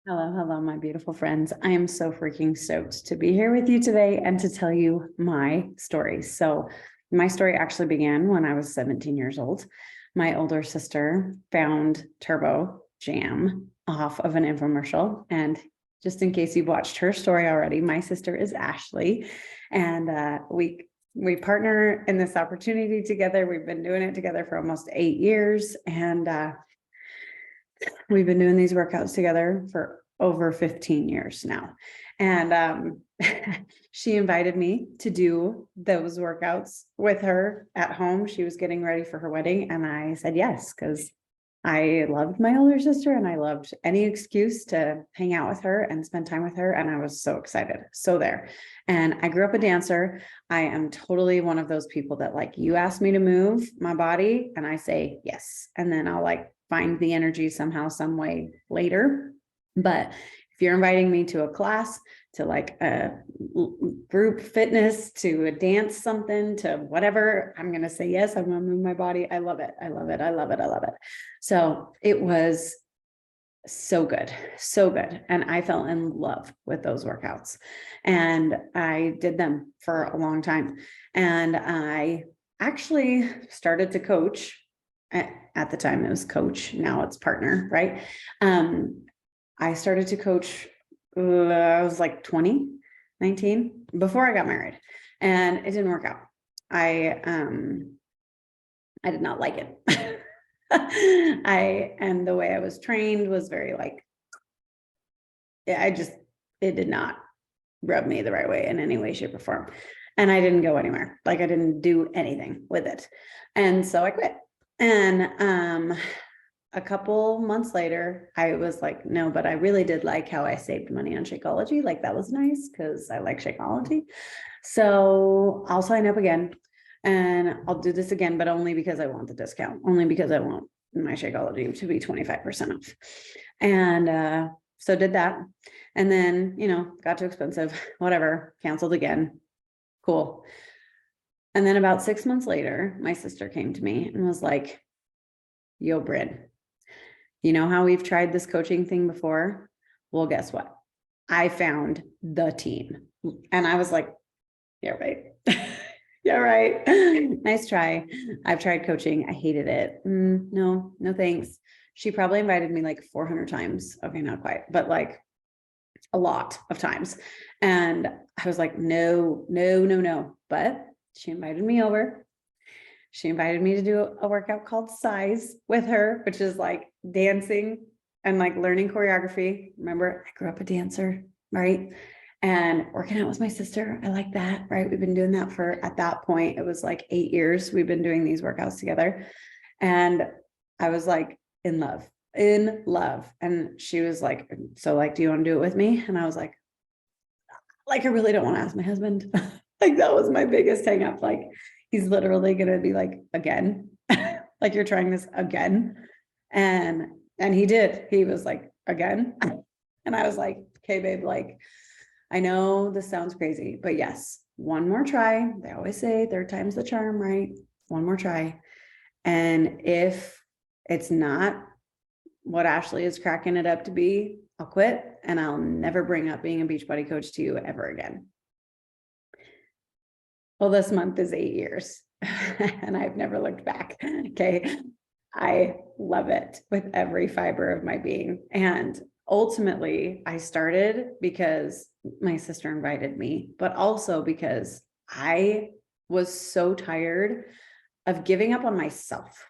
Hello, hello, my beautiful friends. I am so freaking stoked to be here with you today and to tell you my story. So, my story actually began when I was 17 years old. My older sister found Turbo Jam off of an infomercial. And just in case you've watched her story already, my sister is Ashley, and we partner in this opportunity together. We've been doing it together for almost 8 years, and we've been doing these workouts together for over 15 years now. And she invited me to do those workouts with her at home. She was getting ready for her wedding. And I said yes, because I loved my older sister and I loved any excuse to hang out with her and spend time with her. And I was so excited. So there. And I grew up a dancer. I am totally one of those people that, like, you ask me to move my body and I say yes. And then I'll find the energy somehow, some way later. But if you're inviting me to a class, to a group fitness, to a dance, something, to whatever, I'm going to say yes. I'm going to move my body. I love it. I love it. I love it. I love it. So it was so good, so good. And I fell in love with those workouts, and I did them for a long time. And I actually started to coach. At the time it was coach, now it's partner, right? I started to coach, I was like 20, 19, before I got married, and it didn't work out. I did not like it. And the way I was trained was very it did not rub me the right way in any way, shape, or form. And I didn't go anywhere. I didn't do anything with it. And so I quit. And a couple months later, I was like, no, but I really did like how I saved money on Shakeology. That was nice because I like Shakeology. So I'll sign up again and I'll do this again, but only because I want the discount, only because I want my Shakeology to be 25% off. And so did that. And then, got too expensive, whatever, canceled again. Cool. And then about 6 months later, my sister came to me and was like, yo, Brynne, you know how we've tried this coaching thing before? Well, guess what? I found the team. And I was like, yeah, right. Yeah, right. Nice try. I've tried coaching. I hated it. No, thanks. She probably invited me 400 times. Okay, not quite, but a lot of times. And I was like, no. But she invited me over. She invited me to do a workout called Size with her, which is dancing and learning choreography. Remember, I grew up a dancer, right? And working out with my sister. I like that, right? We've been doing that for, at that point, it was 8 years. We've been doing these workouts together. And I was in love. And she was like, so do you want to do it with me? And I was like, I really don't want to ask my husband. That was my biggest hang up. He's literally going to be again, you're trying this again. And he did. He was again. And I was like, okay, babe, I know this sounds crazy, but yes, one more try. They always say third time's the charm, right? One more try. And if it's not what Ashley is cracking it up to be, I'll quit and I'll never bring up being a Beachbody coach to you ever again. Well, this month is 8 years and I've never looked back. Okay. I love it with every fiber of my being. And ultimately, I started because my sister invited me, but also because I was so tired of giving up on myself.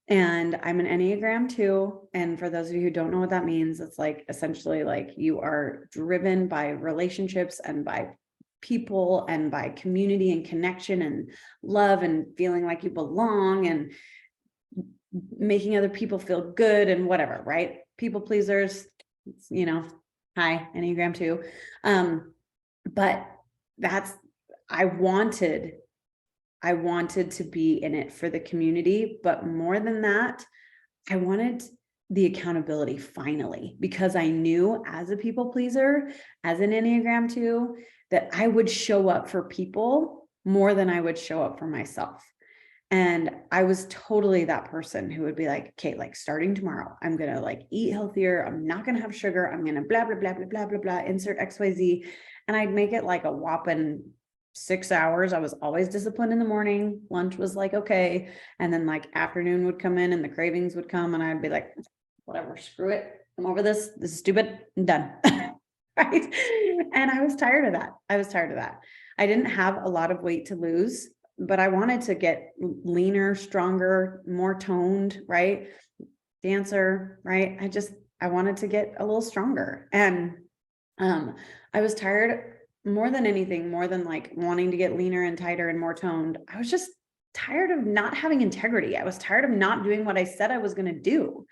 And I'm an Enneagram 2. And for those of you who don't know what that means, it's essentially you are driven by relationships and by people and by community and connection and love and feeling like you belong and making other people feel good and whatever, right? People pleasers, hi, Enneagram 2. But I wanted to be in it for the community, but more than that, I wanted the accountability finally, because I knew as a people pleaser, as an Enneagram 2, that I would show up for people more than I would show up for myself. And I was totally that person who would be like, okay, like starting tomorrow, I'm going to like eat healthier. I'm not going to have sugar. I'm going to blah, blah, blah, blah, blah, blah, blah, insert XYZ. And I'd make it like a whopping 6 hours. I was always disciplined in the morning. Lunch was like, okay. And then like afternoon would come in and the cravings would come and I'd be like, whatever, screw it. I'm over this. This is stupid. I'm done. Right. And I was tired of that. I didn't have a lot of weight to lose, but I wanted to get leaner, stronger, more toned, right? Dancer, right? I wanted to get a little stronger. And I was tired more than anything, more than like wanting to get leaner and tighter and more toned. I was just tired of not having integrity. I was tired of not doing what I said I was going to do.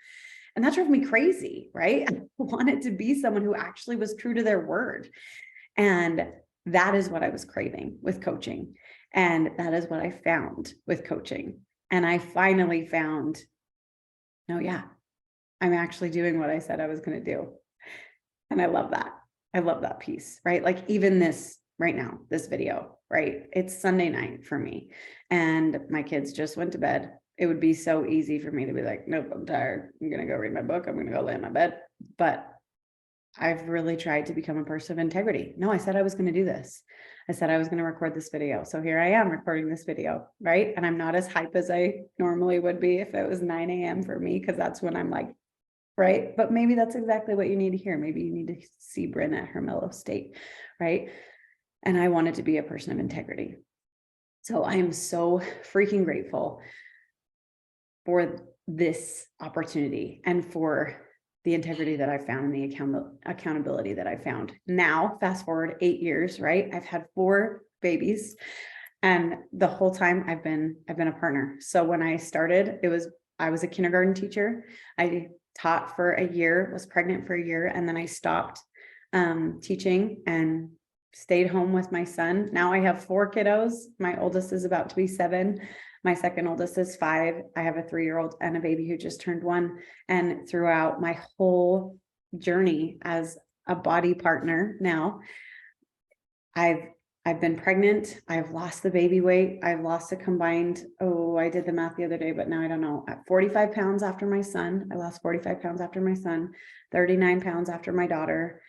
And that drove me crazy, right? I wanted to be someone who actually was true to their word. And that is what I was craving with coaching. And that is what I found with coaching. And I finally found, no, yeah, I'm actually doing what I said I was going to do. And I love that. I love that piece, right? Like even this right now, this video, right? It's Sunday night for me and my kids just went to bed. It would be so easy for me to be like, nope, I'm tired. I'm going to go read my book. I'm going to go lay in my bed. But I've really tried to become a person of integrity. No, I said I was going to do this. I said I was going to record this video. So here I am recording this video, right? And I'm not as hype as I normally would be if it was 9 a.m. for me, because that's when I'm like, right? But maybe that's exactly what you need to hear. Maybe you need to see Brynne at her mellow state, right? And I wanted to be a person of integrity. So I am so freaking grateful for this opportunity and for the integrity that I found and the accountability that I found. Now, fast forward 8 years, right? I've had 4 babies and the whole time I've been a partner. So when I started, I was a kindergarten teacher. I taught for a year, was pregnant for a year, and then I stopped teaching and stayed home with my son. Now I have 4 kiddos. My oldest is about to be 7. My second oldest is 5. I have a 3-year-old and a baby who just turned 1. And throughout my whole journey as a body partner now, I've been pregnant. I've lost the baby weight. I've lost a combined, I did the math the other day, but now I don't know, at 45 pounds after my son. I lost 45 pounds after my son, 39 pounds after my daughter,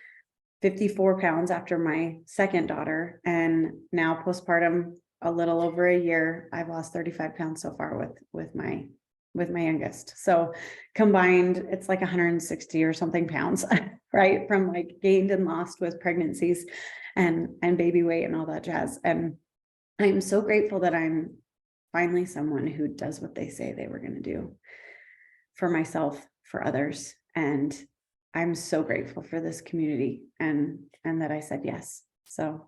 54 pounds after my second daughter. And now postpartum, a little over a year, I've lost 35 pounds so far with my youngest. So combined, it's like 160 or something pounds, right? From like gained and lost with pregnancies and baby weight and all that jazz. And I'm so grateful that I'm finally someone who does what they say they were going to do for myself, for others. And I'm so grateful for this community and that I said yes. So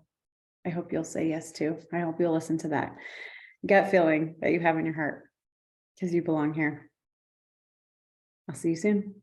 I hope you'll say yes too. I hope you'll listen to that gut feeling that you have in your heart, because you belong here. I'll see you soon.